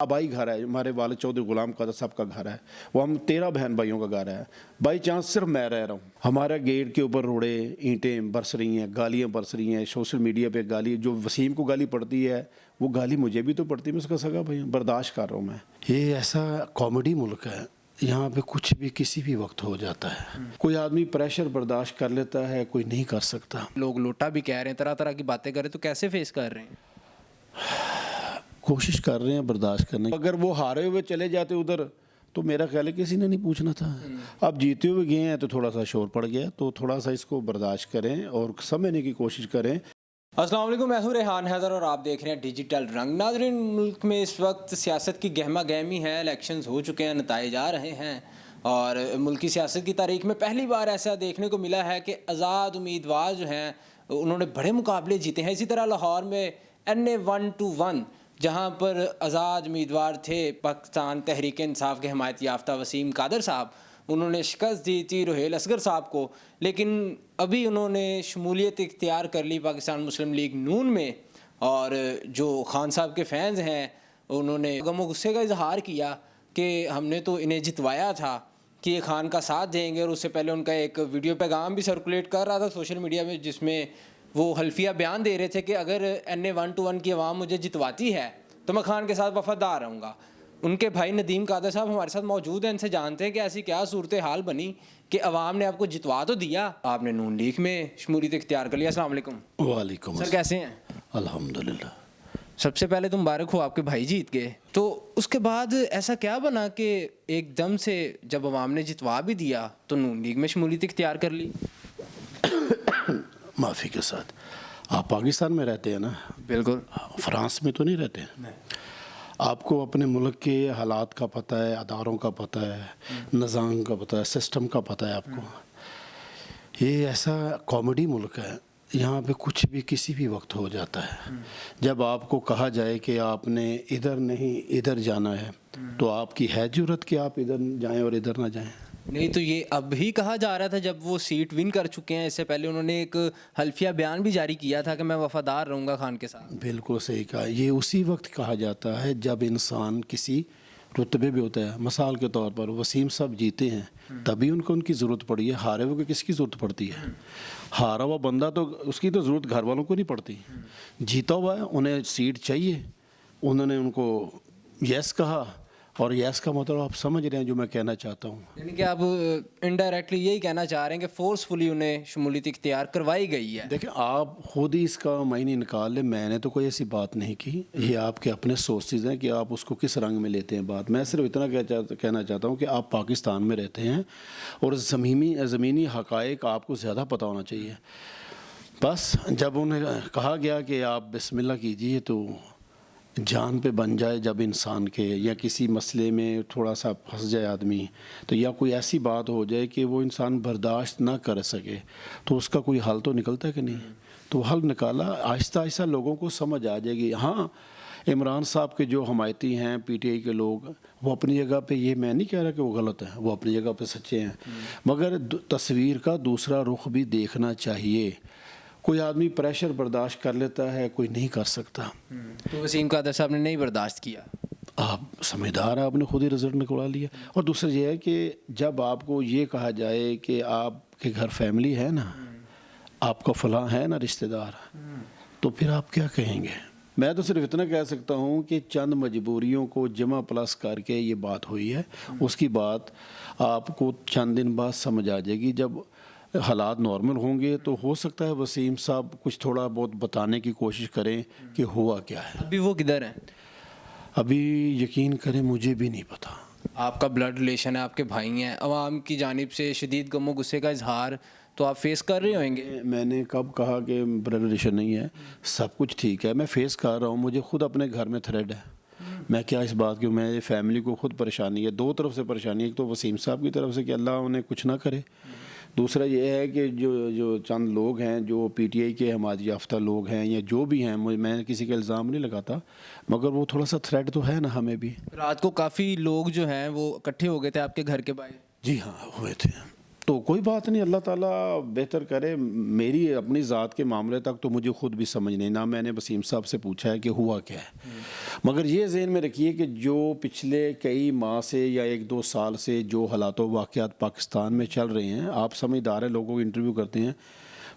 आबाई घर है, हमारे वालिद चौधरी गुलाम कादर साहब का घर है, वो हम 13 बहन भाइयों का घर है। बाई चांस सिर्फ मैं रह रहा हूँ। हमारे गेट के ऊपर रोड़े ईंटें बरस रही हैं, गालियाँ बरस रही हैं, सोशल मीडिया पे गाली, जो वसीम को गाली पड़ती है वो गाली मुझे भी तो पड़ती है, मैं उसका सगा भाई बर्दाश्त कर रहा हूँ मैं। ये ऐसा कॉमेडी मुल्क है, यहाँ पे कुछ भी किसी भी वक्त हो जाता है। कोई आदमी प्रेशर बर्दाश्त कर लेता है, कोई नहीं कर सकता। लोग लोटा भी कह रहे हैं, तरह तरह की बातें कर रहे हैं, तो कैसे फेस कर रहे हैं? कोशिश कर रहे हैं बर्दाश्त करने की। अगर वो हारे हुए चले जाते उधर तो मेरा ख्याल है किसी ने नहीं पूछना था। अब जीते हुए गए हैं तो थोड़ा सा शोर पड़ गया, तो थोड़ा सा इसको बर्दाश्त करें और समझने की कोशिश करें। अस्सलाम वालेकुम, मैं हूं रेहान हैदर और आप देख रहे हैं डिजिटल रंग। नाज़रीन, मुल्क में इस वक्त सियासत की गहमा गहमी है, इलेक्शंस हो चुके हैं, नताइज आ रहे हैं और मुल्क की सियासत की तारीख में पहली बार ऐसा देखने को मिला है कि आज़ाद उम्मीदवार जो हैं उन्होंने बड़े मुकाबले जीते हैं। इसी तरह लाहौर में NA 1-1 जहाँ पर आज़ाद उम्मीदवार थे पाकिस्तान तहरीक इंसाफ के हमायत याफ्ता वसीम कादर साहब, उन्होंने शिकस्त दी थी रुहेल असगर साहब को, लेकिन अभी उन्होंने शमूलियत इख्तियार कर ली पाकिस्तान मुस्लिम लीग नून में। और जो खान साहब के फैंस हैं उन्होंने गम गुस्से का इजहार किया कि हमने तो इन्हें जितवाया था कि ये खान का साथ देंगे, और उससे पहले उनका एक वीडियो पैगाम भी सर्कुलेट कर रहा था सोशल मीडिया में जिसमें वो हल्फिया बयान दे रहे थे कि अगर NA 1-1 की आवाम मुझे जितवाती है तो मैं खान के साथ वफादार रहूँगा। उनके भाई नदीम कादर साहब हमारे साथ मौजूद हैं, इनसे जानते हैं कि ऐसी क्या सूरत हाल बनी कि अवाम ने आपको जितवा तो दिया, आपने नून लीग में शमूलियत इख्तियार कर लिया। अस्सलाम वालेकुम। वालेकुम सर, कैसे हैं? अल्हम्दुलिल्लाह। सबसे पहले तो मुबारक हो, आपके भाई जीत गए। तो उसके बाद ऐसा क्या बना कि एकदम से जब अवाम ने जितवा भी दिया तो नून लीग में शमूलियत इख्तियार कर ली? माफ़ी के साथ, आप पाकिस्तान में रहते हैं ना? बिल्कुल। फ्रांस में तो नहीं रहते हैं। आपको अपने मुल्क के हालात का पता है, अदारों का पता है, निज़ाम का पता है, सिस्टम का पता है आपको। ये ऐसा कॉमेडी मुल्क है, यहाँ पे कुछ भी किसी भी वक्त हो जाता है। जब आपको कहा जाए कि आपने इधर नहीं इधर जाना है तो आपकी है ज़रूरत कि आप इधर जाएं और इधर ना जाएं? नहीं, तो ये अब ही कहा जा रहा था जब वो सीट विन कर चुके हैं। इससे पहले उन्होंने एक हल्फिया बयान भी जारी किया था कि मैं वफादार रहूँगा खान के साथ। बिल्कुल सही कहा। ये उसी वक्त कहा जाता है जब इंसान किसी रुतबे भी होता है। मिसाल के तौर पर वसीम साहब जीते हैं तभी उनको उनकी ज़रूरत पड़ी है, हारे हुए को किसकी ज़रूरत पड़ती है? हारा हुआ बंदा तो उसकी तो ज़रूरत घर वालों को नहीं पड़ती। जीता हुआ है, उन्हें सीट चाहिए, उन्होंने उनको यस कहा, और यस का मतलब आप समझ रहे हैं जो मैं कहना चाहता हूँ। यानी कि आप इनडायरेक्टली यही कहना चाह रहे हैं कि फोर्सफुली उन्हें शमूलियत इख्तियार करवाई गई है। देखिए, आप खुद ही इसका मायने निकाल लें, मैंने तो कोई ऐसी बात नहीं की। ये आपके अपने सोर्सेज हैं कि आप उसको किस रंग में लेते हैं बात। मैं सिर्फ इतना कहना चाहता हूँ कि आप पाकिस्तान में रहते हैं और ज़मीनी हक़ाइक़ आपको ज़्यादा पता होना चाहिए। बस जब उन्हें कहा गया कि आप बिस्मिल्लाह कीजिए तो जान पे बन जाए जब इंसान के, या किसी मसले में थोड़ा सा फंस जाए आदमी, तो या कोई ऐसी बात हो जाए कि वो इंसान बर्दाश्त ना कर सके, तो उसका कोई हल तो निकलता है कि नहीं? तो हल निकाला, आहिस्ता आहिस्ता लोगों को समझ आ जाएगी। हाँ, इमरान साहब के जो हमायती हैं PTI के लोग, वो अपनी जगह पे, ये मैं नहीं कह रहा कि वो गलत है, वो अपनी जगह पे सच्चे हैं, मगर तस्वीर का दूसरा रुख भी देखना चाहिए। कोई आदमी प्रेशर बर्दाश्त कर लेता है, कोई नहीं कर सकता। तो वसीम कादर साहब ने नहीं बर्दाश्त किया। आप समझदार हैं, आपने खुद ही रिजल्ट निकलवा लिया। और दूसरा ये है कि जब आपको ये कहा जाए कि आपके घर फैमिली है ना, आपका फलां है ना रिश्तेदार, तो फिर आप क्या कहेंगे? मैं तो सिर्फ इतना कह सकता हूँ कि चंद मजबूरियों को जमा प्लस करके ये बात हुई है। उसकी बात आपको चंद दिन बाद समझ आ जाएगी। जब हालात नॉर्मल होंगे तो हो सकता है वसीम साहब कुछ थोड़ा बहुत बताने की कोशिश करें कि हुआ क्या है। अभी वो किधर हैं? अभी यकीन करें मुझे भी नहीं पता। आपका ब्लड रिलेशन है, आपके भाई हैं, अवाम की जानिब से शदीद गम गुस्से का इजहार तो आप फेस कर रहे होंगे। मैंने कब कहा कि ब्लड रिलेशन नहीं है? सब कुछ ठीक है, मैं फेस कर रहा हूँ। मुझे खुद अपने घर में थ्रेड है। मैं क्या इस बात की, मैं फैमिली को खुद परेशानी है, दो तरफ से परेशानी है। एक तो वसीम साहब की तरफ से कि अल्लाह उन्हें कुछ ना करे, दूसरा ये है कि जो चंद लोग हैं जो PTI के हमायत याफ्ता लोग हैं या जो भी हैं, मैं किसी का इल्ज़ाम नहीं लगाता, मगर वो थोड़ा सा थ्रेट तो है ना हमें भी। रात को काफ़ी लोग जो हैं वो इकट्ठे हो गए थे आपके घर के बाहर। जी हाँ, हुए थे। तो कोई बात नहीं, अल्लाह ताला बेहतर करे। मेरी अपनी ज़ात के मामले तक तो मुझे ख़ुद भी समझ नहीं, ना मैंने वसीम साहब से पूछा है कि हुआ क्या है। मगर ये ज़हन में रखिए कि जो पिछले कई माह से या 1-2 साल से जो हालात व वाक़यात पाकिस्तान में चल रहे हैं, आप समझदार हैं, लोगों को इंटरव्यू करते हैं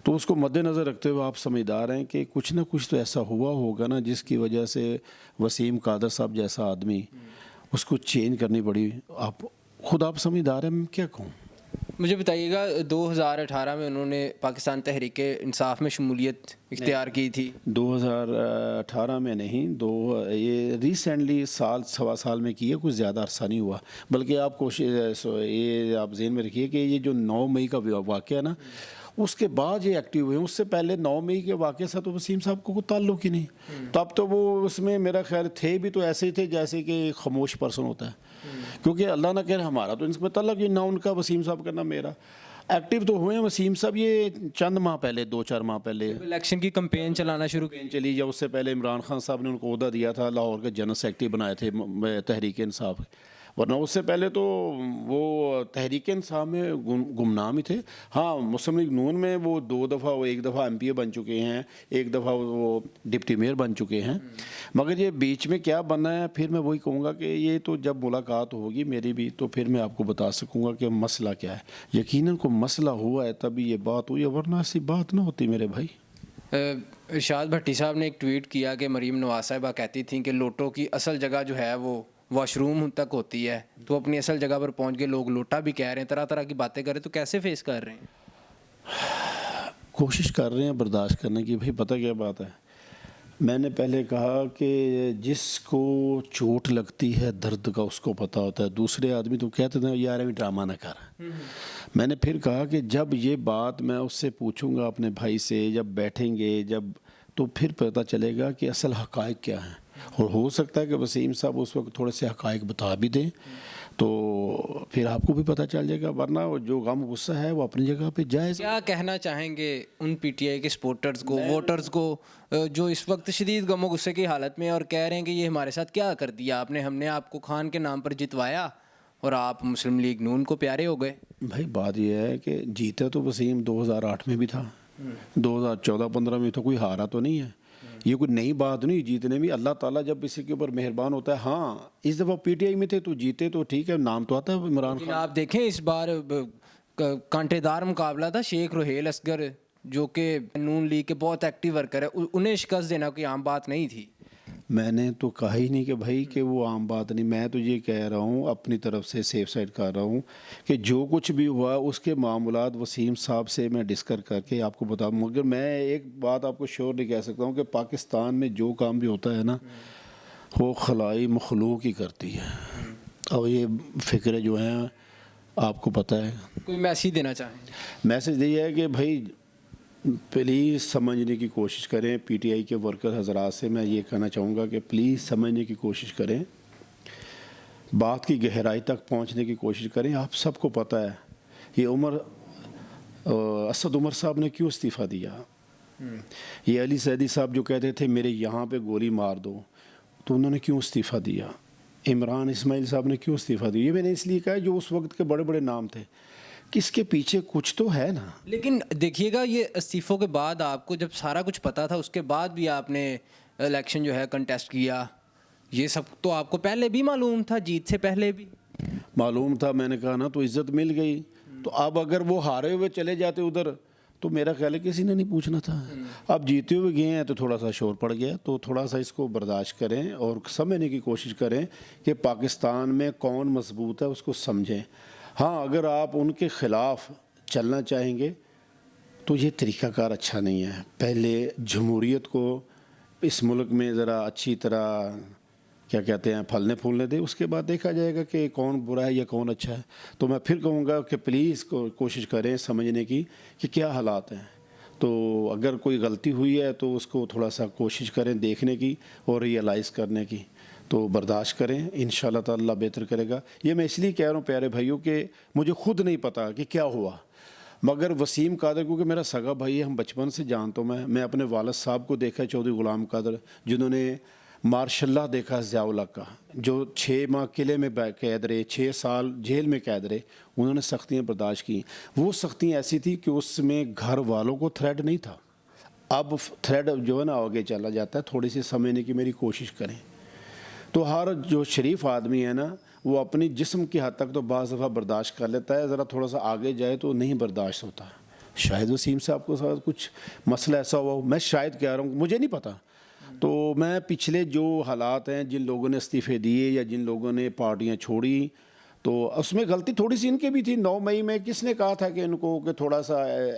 तो उसको मद्देनज़र रखते हुए आप समझदार हैं कि कुछ ना कुछ तो ऐसा हुआ होगा ना जिसकी वजह से वसीम कादर साहब जैसा आदमी उसको चेंज करनी पड़ी। आप ख़ुद आप समझदार हैं, मैं क्या कहूँ। मुझे बताइएगा 2018 में उन्होंने पाकिस्तान तहरीक इंसाफ में शमूलियत इख्तियार की थी। 2018 में नहीं, ये रिसेंटली साल सवा साल में की है, कुछ ज़्यादा अरसा नहीं हुआ। बल्कि आप ये आप ज़हन में रखिए कि ये जो 9 मई का वाक़या है ना, उसके बाद ये एक्टिव हुए। उससे पहले 9 मई के वाक़े से तो वसीम साहब को कोई ताल्लुक़ ही नहीं। तब तो वो उसमें मेरा ख्याल थे भी तो ऐसे ही थे जैसे कि खामोश पर्सन होता है, क्योंकि अल्लाह ना करे हमारा तो इसमें ताल्लुक़ ही ना उनका वसीम साहब का ना मेरा। एक्टिव तो हुए हैं वसीम साहब ये चंद माह पहले, 2-4 माह पहले इलेक्शन की कैंपेन चलाना शुरू की चली। या उससे पहले इमरान खान साहब ने उनको ओहदा दिया था, लाहौर के जनरल सेक्रेटरी बनाए थे तहरीक इंसाफ, वरना उससे पहले तो वो तहरीक इंसाफ में गुमनाम ही थे। हाँ, मुस्लिम लीग नून में वो 2 दफ़ा, वो 1 दफ़ा MPA बन चुके हैं, 1 दफ़ा वो डिप्टी मेयर बन चुके हैं। मगर ये बीच में क्या बना है, फिर मैं वही कहूँगा कि ये तो जब मुलाकात होगी मेरी भी तो फिर मैं आपको बता सकूँगा कि मसला क्या है। यकीनन को मसला हुआ है तभी ये बात हुई है, वरना ऐसी बात ना होती मेरे भाई। इरशाद भट्टी साहब ने एक ट्वीट किया कि मरीम नवाज साहिबा कहती थी कि लोटों की असल जगह जो है वो वॉशरूम तक होती है, तो अपनी असल जगह पर पहुंच के लोग लोटा भी कह रहे हैं, तरह तरह की बातें कर रहे हैं, तो कैसे फेस कर रहे हैं? कोशिश कर रहे हैं बर्दाश्त करने की। भाई पता क्या बात है, मैंने पहले कहा कि जिसको चोट लगती है दर्द का उसको पता होता है। दूसरे आदमी तो कहते थे यार अभी ड्रामा ना कर। मैंने फिर कहा कि जब ये बात मैं उससे पूछूंगा अपने भाई से, जब बैठेंगे जब, तो फिर पता चलेगा कि असल हक़ाइक़ क्या हैं। और हो सकता है कि वसीम साहब उस वक्त थोड़े से हक़ाइक़ बता भी दें तो फिर आपको भी पता चल जाएगा, वरना जो गम गुस्सा है वो अपनी जगह पे जाए। क्या कहना चाहेंगे उन PTI के सपोर्टर्स को, वोटर्स को, जो इस वक्त शदीद गमो गुस्से की हालत में और कह रहे हैं कि ये हमारे साथ क्या कर दिया आपने, हमने आपको खान के नाम पर जितवाया और आप मुस्लिम लीग नून को प्यारे हो गए? भाई बात यह है कि जीता तो वसीम 2008 में भी था, 2014-15 में तो कोई हारा तो नहीं है। ये कोई नई बात नहीं जीतने में। अल्लाह ताला जब किसी के ऊपर मेहरबान होता है, हाँ इस दफ़ा PTI में थे तो जीते तो ठीक है, नाम तो आता है इमरान खान। आप देखें इस बार कांटेदार मुकाबला था, शेख रुहेल असगर जो कि नून लीग के बहुत एक्टिव वर्कर है, उन्हें शिकस्त देना कोई आम बात नहीं थी। मैंने तो कहा ही नहीं कि भाई कि वो आम बात नहीं। मैं तो ये कह रहा हूँ अपनी तरफ से सेफ साइड कर रहा हूँ कि जो कुछ भी हुआ उसके मामलात वसीम साहब से मैं डिस्कस करके आपको बताऊँ। मगर मैं एक बात आपको श्योर नहीं कह सकता हूँ कि पाकिस्तान में जो काम भी होता है ना वो खलाई मखलूक ही करती है। और ये फ़िक्र जो हैं आपको पता है। कोई मैसेज देना चाहें? मैसेज ये है कि भाई प्लीज़ समझने की कोशिश करें। PTI के वर्कर हजरात से मैं ये कहना चाहूँगा कि प्लीज़ समझने की कोशिश करें, बात की गहराई तक पहुँचने की कोशिश करें। आप सबको पता है ये असद उमर साहब ने क्यों इस्तीफ़ा दिया। ये अली सैदी साहब जो कहते थे मेरे यहाँ पे गोली मार दो, तो उन्होंने क्यों इस्तीफ़ा दिया। इमरान इस्माइल साहब ने क्यों इस्तीफ़ा दिया। ये मैंने इसलिए कहा जो उस वक्त के बड़े बड़े नाम थे कि इसके पीछे कुछ तो है ना। लेकिन देखिएगा ये इस्तीफ़ों के बाद आपको जब सारा कुछ पता था उसके बाद भी आपने इलेक्शन जो है कंटेस्ट किया, ये सब तो आपको पहले भी मालूम था, जीत से पहले भी मालूम था। मैंने कहा ना तो इज़्ज़त मिल गई। तो अब अगर वो हारे हुए चले जाते उधर तो मेरा ख्याल है किसी ने नहीं पूछना था। अब जीते हुए गए हैं तो थोड़ा सा शोर पड़ गया। तो थोड़ा सा इसको बर्दाश्त करें और समझने की कोशिश करें कि पाकिस्तान में कौन मजबूत है उसको समझें। हाँ, अगर आप उनके ख़िलाफ़ चलना चाहेंगे तो ये तरीक़ाकार अच्छा नहीं है। पहले जमहूरियत को इस मुल्क में ज़रा अच्छी तरह क्या कहते हैं फलने फूलने दे, उसके बाद देखा जाएगा कि कौन बुरा है या कौन अच्छा है। तो मैं फिर कहूँगा कि प्लीज़ कोशिश करें समझने की कि क्या हालात हैं। तो अगर कोई गलती हुई है तो उसको थोड़ा सा कोशिश करें देखने की और रियलाइज़ करने की। तो बर्दाश्त करें, इंशाअल्लाह ताला बेहतर करेगा। ये मैं इसलिए कह रहा हूँ प्यारे भाइयों कि मुझे ख़ुद नहीं पता कि क्या हुआ, मगर वसीम कादर क्योंकि मेरा सगा भाई है, हम बचपन से जानता हूँ। मैं अपने वालिद साहब को देखा है, चौधरी ग़ुलाम कादर, जिन्होंने मार्शल्लाह देखा ज़ियाउल हक का, जो 6 माह किले में कैद रहे, 6 साल जेल में कैद रहे, उन्होंने सख्तियाँ बर्दाश्त की। वो सख्तियाँ ऐसी थी कि उसमें घर वालों को थ्रेट नहीं था। अब थ्रेड जो है ना आगे चला जाता है, थोड़ी सी समझने की मेरी कोशिश करें। तो हर जो शरीफ आदमी है ना, वो अपनी जिस्म की हद तक तो बाज़ दफ़ा बर्दाश्त कर लेता है, ज़रा थोड़ा सा आगे जाए तो नहीं बर्दाश्त होता। शायद वसीम साहब को साथ कुछ मसला ऐसा हुआ हो, मैं शायद कह रहा हूँ, मुझे नहीं पता। तो मैं पिछले जो हालात हैं, जिन लोगों ने इस्तीफ़े दिए या जिन लोगों ने पार्टियाँ छोड़ी, तो उसमें गलती थोड़ी सी इनकी भी थी। 9 मई में किसने कहा था कि इनको कि थोड़ा सा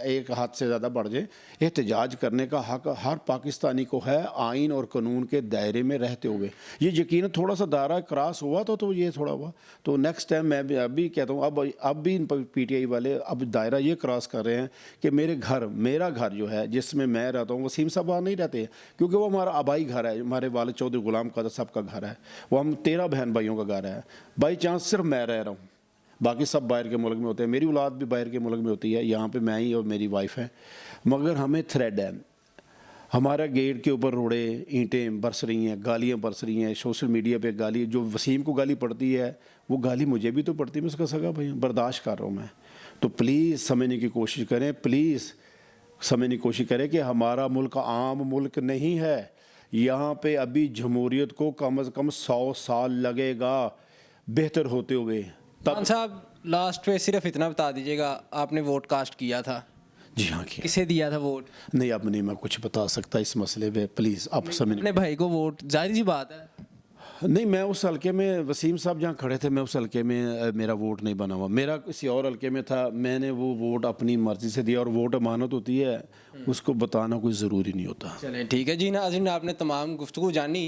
एक हाथ से ज़्यादा बढ़ जाए। एहतजाज करने का हक़ हर पाकिस्तानी को है, आइन और कानून के दायरे में रहते हुए। ये यकीन थोड़ा सा दायरा क्रॉस हुआ तो ये थोड़ा हुआ। तो नेक्स्ट टाइम मैं भी अभी कहता हूँ, अब भी PTI वाले अब दायरा ये क्रॉस कर रहे हैं कि मेरा घर जो है जिसमें मैं रहता हूँ, वसीम साहब वहाँ नहीं रहते, क्योंकि वो हमारा आबाई घर है, हमारे वालिद चौधरी गुलाम कादर साहब का घर है, वो हम 13 बहन भाइयों का घर है। बाई चांस सिर्फ मैं रह रहा हूँ, बाकी सब बाहर के मुल्क में होते हैं, मेरी औलाद भी बाहर के मुल्क में होती है, यहाँ पे मैं ही और मेरी वाइफ है। मगर हमें थ्रेड है, हमारा गेट के ऊपर रोड़े ईंटें बरस रही हैं, गालियाँ बरस रही हैं, सोशल मीडिया पे गाली, जो वसीम को गाली पड़ती है वो गाली मुझे भी तो पड़ती है, मैं उसका सगा भाई बर्दाश्त कर रहा हूँ मैं। तो प्लीज़ समझने की कोशिश करें, प्लीज़ समझने की कोशिश करें कि हमारा मुल्क आम मुल्क नहीं है। यहाँ पे अभी जमहूरियत को कम से कम 100 साल लगेगा बेहतर होते हुए। खान साहब लास्ट पे सिर्फ इतना बता दीजिएगा, आपने वोट कास्ट किया था? जी हाँ किया। किसे दिया था वोट? नहीं, अब नहीं मैं कुछ बता सकता इस मसले पे, प्लीज़ आप समझ। अपने भाई को वोट, जाहिर सी बात है। नहीं, मैं उस हलके में, वसीम साहब जहाँ खड़े थे, मैं उस हलके में मेरा वोट नहीं बना हुआ, मेरा किसी और हलके में था, मैंने वो वोट अपनी मर्ज़ी से दिया। और वोट अमानत होती है, उसको बताना कोई ज़रूरी नहीं होता। चलें ठीक है जी नाज़रीन, आपने तमाम गुफ्तगू जानी।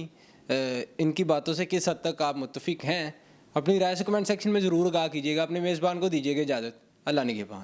इनकी बातों से किस हद तक आप मुत्तफिक हैं, अपनी राय से कमेंट सेक्शन में ज़रूर आगाह कीजिएगा। अपने मेज़बान को दीजिएगा इजाज़त। अल्लाह निगहबान।